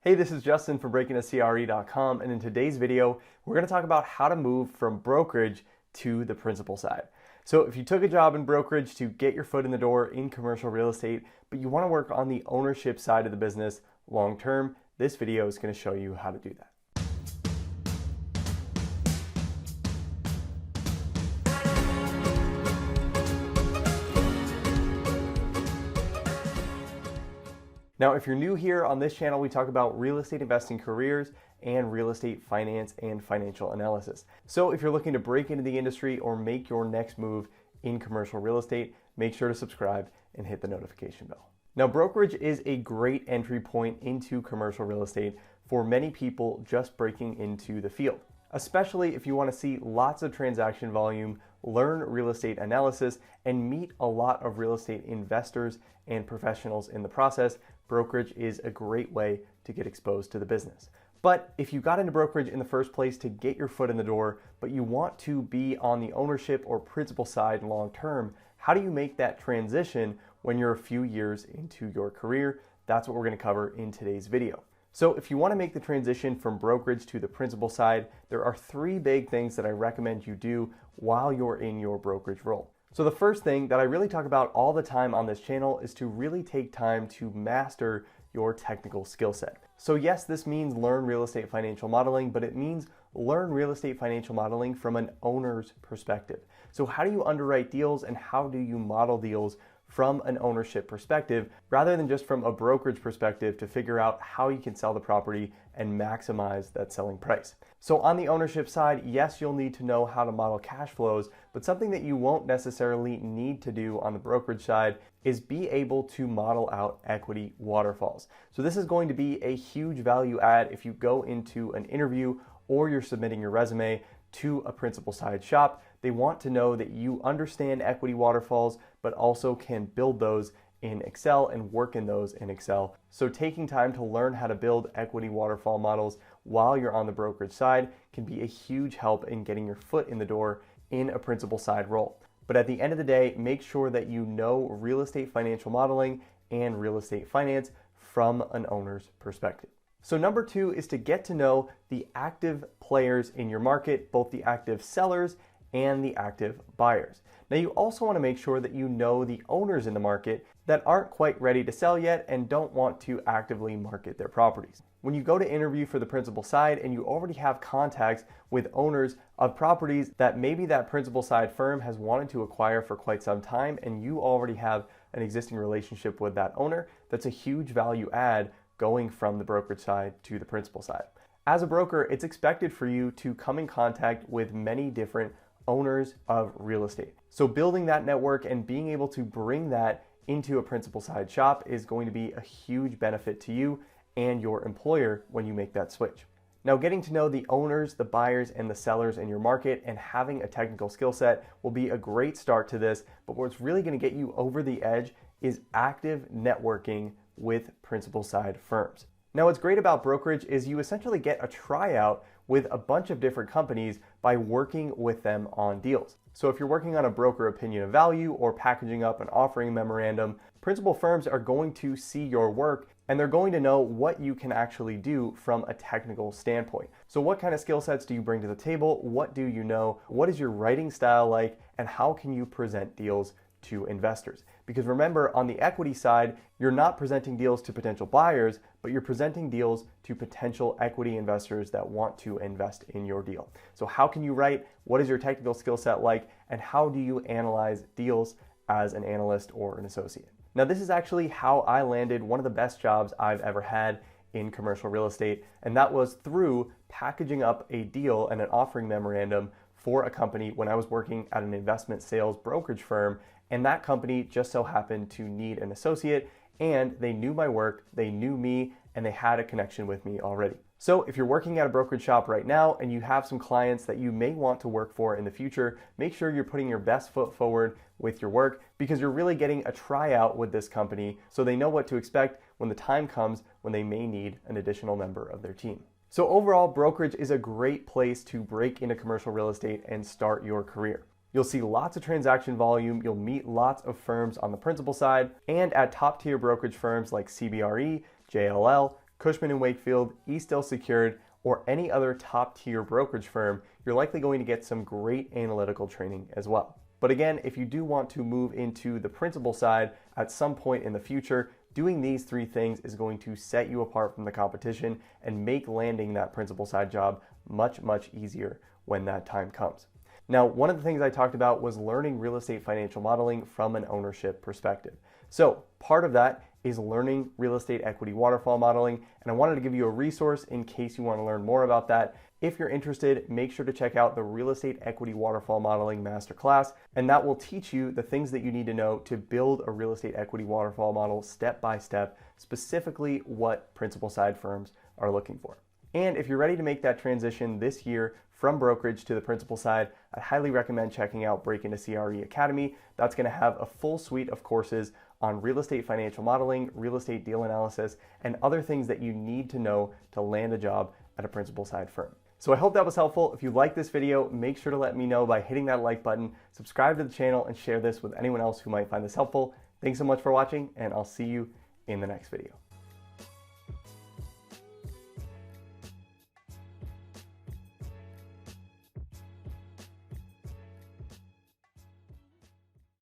Hey, this is Justin from BreakingTheCRE.com, and in today's video, we're going to talk about how to move from brokerage to the principal side. So if you took a job in brokerage to get your foot in the door in commercial real estate, but you want to work on the ownership side of the business long term, this video is going to show you how to do that. Now, if you're new here on this channel, we talk about real estate investing careers and real estate finance and financial analysis. So if you're looking to break into the industry or make your next move in commercial real estate, make sure to subscribe and hit the notification bell. Now, brokerage is a great entry point into commercial real estate for many people just breaking into the field, especially if you want to see lots of transaction volume, learn real estate analysis, and meet a lot of real estate investors and professionals in the process. Brokerage is a great way to get exposed to the business. But if you got into brokerage in the first place to get your foot in the door, but you want to be on the ownership or principal side long term, how do you make that transition when you're a few years into your career? That's what we're going to cover in today's video. So if you want to make the transition from brokerage to the principal side, there are three big things that I recommend you do while you're in your brokerage role. So the first thing that I really talk about all the time on this channel is to really take time to master your technical skill set. So yes, this means learn real estate financial modeling, but it means learn real estate financial modeling from an owner's perspective. So how do you underwrite deals and how do you model deals from an ownership perspective rather than just from a brokerage perspective to figure out how you can sell the property and maximize that selling price. So on the ownership side, yes, you'll need to know how to model cash flows, but something that you won't necessarily need to do on the brokerage side is be able to model out equity waterfalls. So this is going to be a huge value add if you go into an interview or you're submitting your resume to a principal side shop. They want to know that you understand equity waterfalls, but also can build those in Excel and work in those in Excel. So taking time to learn how to build equity waterfall models while you're on the brokerage side can be a huge help in getting your foot in the door in a principal side role. But at the end of the day, make sure that you know real estate financial modeling and real estate finance from an owner's perspective. So number two is to get to know the active players in your market, both the active sellers and the active buyers. Now you also want to make sure that you know the owners in the market that aren't quite ready to sell yet and don't want to actively market their properties. When you go to interview for the principal side and you already have contacts with owners of properties that maybe that principal side firm has wanted to acquire for quite some time and you already have an existing relationship with that owner, that's a huge value add going from the brokerage side to the principal side. As a broker, it's expected for you to come in contact with many different owners of real estate. So building that network and being able to bring that into a principal side shop is going to be a huge benefit to you and your employer when you make that switch. Now, getting to know the owners, the buyers, and the sellers in your market and having a technical skill set will be a great start to this, but what's really going to get you over the edge is active networking with principal side firms. Now, what's great about brokerage is you essentially get a tryout with a bunch of different companies by working with them on deals. So if you're working on a broker opinion of value or packaging up an offering memorandum, principal firms are going to see your work and they're going to know what you can actually do from a technical standpoint. So what kind of skill sets do you bring to the table? What do you know? What is your writing style like? And how can you present deals to investors? Because remember, on the equity side, you're not presenting deals to potential buyers, but you're presenting deals to potential equity investors that want to invest in your deal. So how can you write? What is your technical skill set like? And how do you analyze deals as an analyst or an associate? Now, this is actually how I landed one of the best jobs I've ever had in commercial real estate, and that was through packaging up a deal and an offering memorandum for a company when I was working at an investment sales brokerage firm. And that company just so happened to need an associate, and they knew my work, they knew me, and they had a connection with me already. So if you're working at a brokerage shop right now and you have some clients that you may want to work for in the future, make sure you're putting your best foot forward with your work because you're really getting a tryout with this company so they know what to expect when the time comes when they may need an additional member of their team. So overall, brokerage is a great place to break into commercial real estate and start your career. You'll see lots of transaction volume, you'll meet lots of firms on the principal side, and at top tier brokerage firms like CBRE, JLL, Cushman & Wakefield, Eastdil Secured, or any other top-tier brokerage firm, you're likely going to get some great analytical training as well. But again, if you do want to move into the principal side at some point in the future, doing these 3 things is going to set you apart from the competition and make landing that principal side job much, much easier when that time comes. Now, one of the things I talked about was learning real estate financial modeling from an ownership perspective. So part of that is learning real estate equity waterfall modeling, and I wanted to give you a resource in case you want to learn more about that. If you're interested, make sure to check out the Real Estate Equity Waterfall Modeling Masterclass, and that will teach you the things that you need to know to build a real estate equity waterfall model step by step, specifically what principal side firms are looking for. And if you're ready to make that transition this year from brokerage to the principal side, I highly recommend checking out Break Into CRE Academy. That's going to have a full suite of courses on real estate financial modeling, real estate deal analysis, and other things that you need to know to land a job at a principal side firm. So I hope that was helpful. If you like this video, make sure to let me know by hitting that like button, subscribe to the channel, and share this with anyone else who might find this helpful. Thanks so much for watching, and I'll see you in the next video.